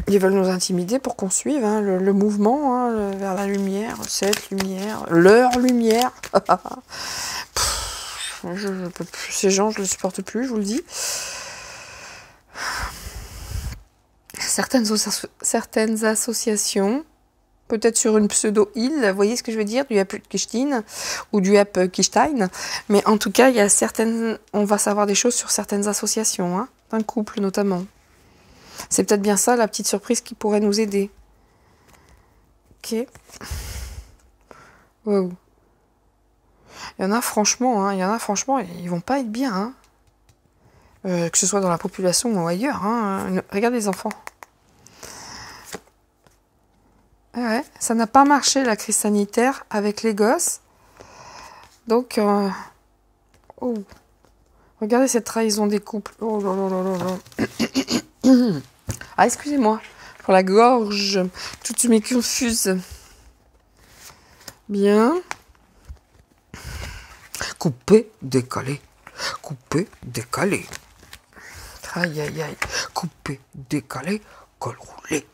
Ils veulent nous intimider pour qu'on suive hein, le mouvement hein, vers la lumière, cette lumière, leur lumière. Ces gens, je ne les supporte plus, je vous le dis. certaines associations, peut-être sur une pseudo-île, vous voyez ce que je veux dire, du Apelkistin ou du Apelkistein, mais en tout cas, il y a certaines, on va savoir des choses sur certaines associations, hein, d'un couple notamment. C'est peut-être bien ça, la petite surprise qui pourrait nous aider. Ok. Wow. Il y en a franchement, ils vont pas être bien, hein. Que ce soit dans la population ou ailleurs, hein. Regarde les enfants. Ouais, ça n'a pas marché la crise sanitaire avec les gosses. Donc, oh. Regardez cette trahison des couples. Oh là là là là là. Ah, excusez-moi pour la gorge. Toutes mes confuses. Bien. Couper, décaler. Couper, décaler. Aïe, aïe, aïe. Couper, décaler, col roulé.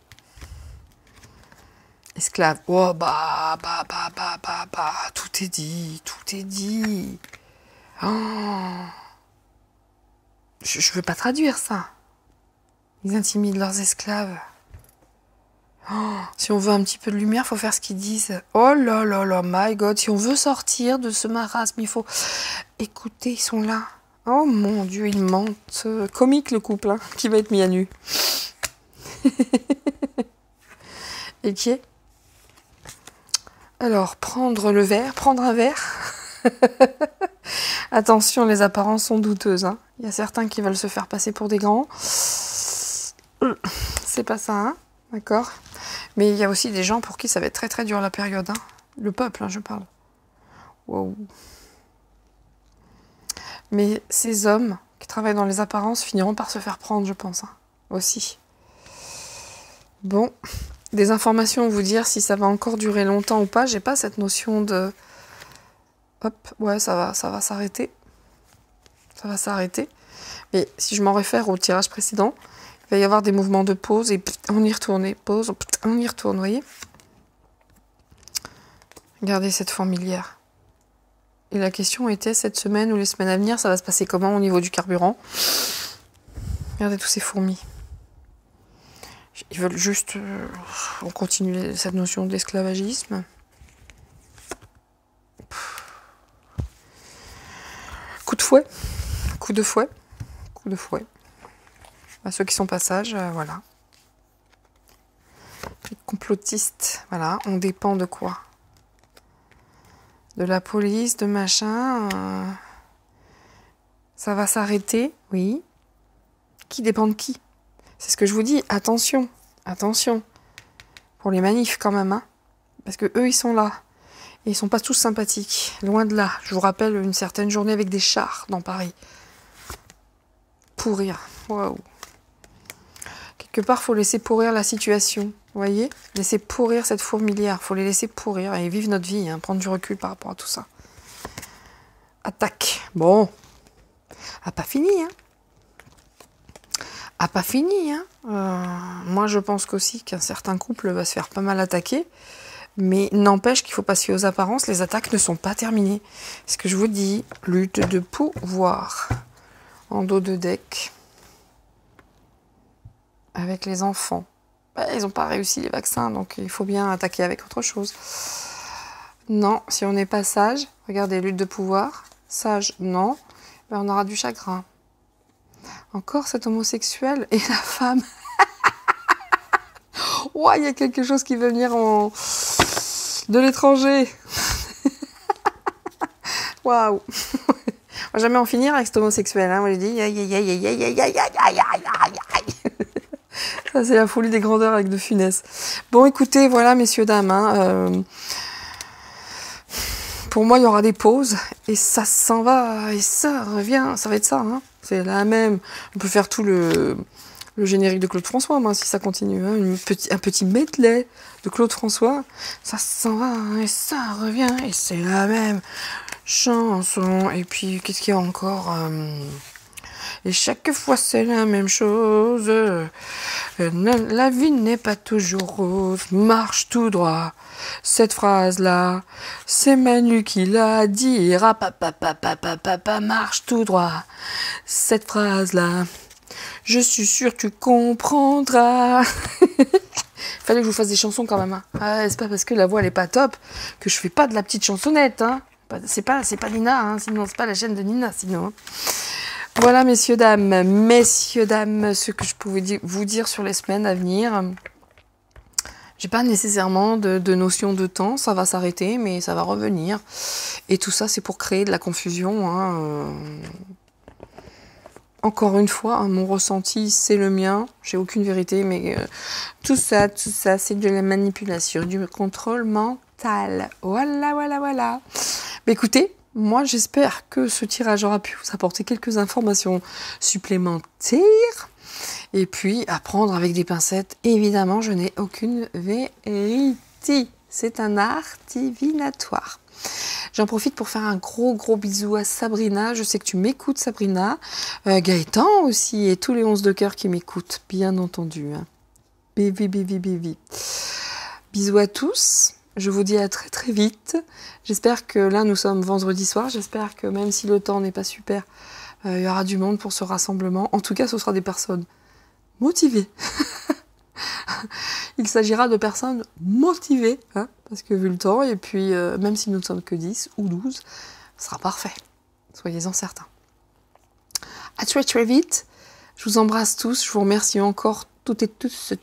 Esclave. Oh, bah. Tout est dit, tout est dit. Oh. Je veux pas traduire ça. Ils intimident leurs esclaves. Oh. Si on veut un petit peu de lumière, faut faire ce qu'ils disent. Oh là là là, my God. Si on veut sortir de ce marasme, il faut... Écoutez, ils sont là. Oh mon Dieu, ils mentent. Comique le couple, hein, qui va être mis à nu. Et qui est... Alors, prendre un verre. Attention, les apparences sont douteuses, hein. Il y a certains qui veulent se faire passer pour des grands. C'est pas ça, hein, d'accord. Mais il y a aussi des gens pour qui ça va être très très dur la période, hein. Le peuple, hein, je parle. Wow. Mais ces hommes qui travaillent dans les apparences finiront par se faire prendre, je pense, hein, aussi. Bon, des informations à vous dire si ça va encore durer longtemps ou pas. J'ai pas cette notion de... Hop, ouais, ça va s'arrêter. Ça va s'arrêter. Mais si je m'en réfère au tirage précédent, il va y avoir des mouvements de pause et on y retourne. Pause, on y retourne, vous voyez. Regardez cette fourmilière. Et la question était, cette semaine ou les semaines à venir, ça va se passer comment au niveau du carburant? Regardez tous ces fourmis. Ils veulent juste... on continue cette notion d'esclavagisme. Coup de fouet. Coup de fouet. Coup de fouet. À ceux qui sont passage, voilà. Les complotistes, voilà. On dépend de quoi? De la police, de machin. Ça va s'arrêter, oui. Qui dépend de qui? C'est ce que je vous dis. Attention, attention. Pour les manifs quand même, hein. Parce que eux, ils sont là. Et ils sont pas tous sympathiques. Loin de là. Je vous rappelle une certaine journée avec des chars dans Paris. Pourrir. Waouh. Quelque part, faut laisser pourrir la situation. Vous voyez? Laisser pourrir cette fourmilière. Faut les laisser pourrir et vivre notre vie. Hein. Prendre du recul par rapport à tout ça. Attaque. Bon. A pas fini, hein. A pas fini, hein. Moi, je pense qu'aussi qu'un certain couple va se faire pas mal attaquer. Mais n'empêche qu'il faut pas se fier aux apparences. Les attaques ne sont pas terminées. Ce que je vous dis, lutte de pouvoir. En dos de deck. Avec les enfants. Bah, ils n'ont pas réussi les vaccins, donc il faut bien attaquer avec autre chose. Non, si on n'est pas sage, regardez, lutte de pouvoir. Sage, non. Ben, on aura du chagrin. Encore cet homosexuel et la femme. Ouais, il y a quelque chose qui veut venir de l'étranger. Waouh. On va jamais en finir avec cet homosexuel, hein, moi je dis. Ça, c'est la folie des grandeurs avec De Funès. Bon, écoutez, voilà, messieurs, dames. Hein, pour moi, il y aura des pauses. Et ça s'en va. Et ça revient. Ça va être ça. Hein. C'est la même. On peut faire tout le générique de Claude François, moi, si ça continue. Hein. Un petit medley de Claude François. Ça s'en va. Et ça revient. Et c'est la même chanson. Et puis, qu'est-ce qu'il y a encore et chaque fois c'est la même chose. La vie n'est pas toujours rose. Marche tout droit. Cette phrase-là, c'est Manu qui l'a dit. Rapapapapapapa, marche tout droit. Cette phrase-là, Je suis sûre que tu comprendras. Fallait que je vous fasse des chansons quand même. Hein. Ah, c'est pas parce que la voix elle est pas top que je fais pas de la petite chansonnette. Hein. C'est pas Nina, hein. Sinon c'est pas la chaîne de Nina. Sinon. Hein. Voilà, messieurs, dames, ce que je pouvais vous dire sur les semaines à venir. J'ai pas nécessairement de notion de temps, ça va s'arrêter, mais ça va revenir. Et tout ça, c'est pour créer de la confusion. Hein. Encore une fois, hein, mon ressenti, c'est le mien. J'ai aucune vérité, mais tout ça, c'est de la manipulation, du contrôle mental. Voilà. Mais écoutez, moi, j'espère que ce tirage aura pu vous apporter quelques informations supplémentaires. Et puis, à prendre avec des pincettes. Évidemment, je n'ai aucune vérité. C'est un art divinatoire. J'en profite pour faire un gros bisou à Sabrina. Je sais que tu m'écoutes, Sabrina. Gaëtan aussi, et tous les 11 de cœur qui m'écoutent, bien entendu. Hein. Bibi. Bisous à tous. Je vous dis à très vite. J'espère que là, nous sommes vendredi soir. J'espère que même si le temps n'est pas super, il y aura du monde pour ce rassemblement. En tout cas, ce sera des personnes motivées. Il s'agira de personnes motivées, hein, parce que vu le temps, et puis même si nous ne sommes que 10 ou 12, ce sera parfait. Soyez-en certains. À très vite. Je vous embrasse tous. Je vous remercie encore toutes et tous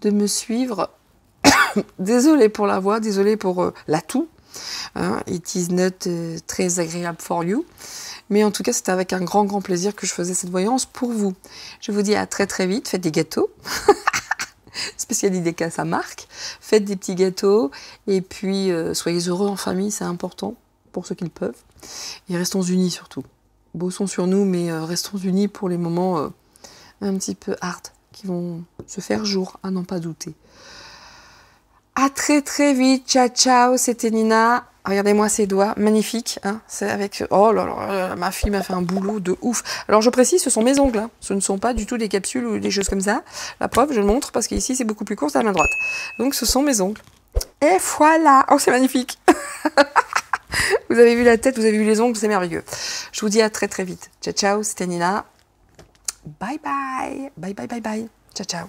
de me suivre. Désolée pour la voix, désolée pour l'atout. Hein, it is not très agréable for you. Mais en tout cas, c'était avec un grand plaisir que je faisais cette voyance pour vous. Je vous dis à très vite. Faites des gâteaux. Spécial dédicace à Marc. Faites des petits gâteaux. Et puis, soyez heureux en famille, c'est important pour ceux qui le peuvent. Et restons unis surtout. Bossons sur nous, mais restons unis pour les moments un petit peu hard qui vont se faire jour, à n'en pas douter. À très vite. Ciao. C'était Nina. Regardez-moi ces doigts, magnifiques. Hein. C'est avec. Oh là, ma fille m'a fait un boulot de ouf. Alors je précise, ce sont mes ongles. Hein. Ce ne sont pas du tout des capsules ou des choses comme ça. La preuve, je le montre parce qu'ici c'est beaucoup plus court, c'est à la main droite. Donc ce sont mes ongles. Et voilà. Oh, c'est magnifique. Vous avez vu la tête, vous avez vu les ongles, c'est merveilleux. Je vous dis à très vite. Ciao. C'était Nina. Bye. Ciao.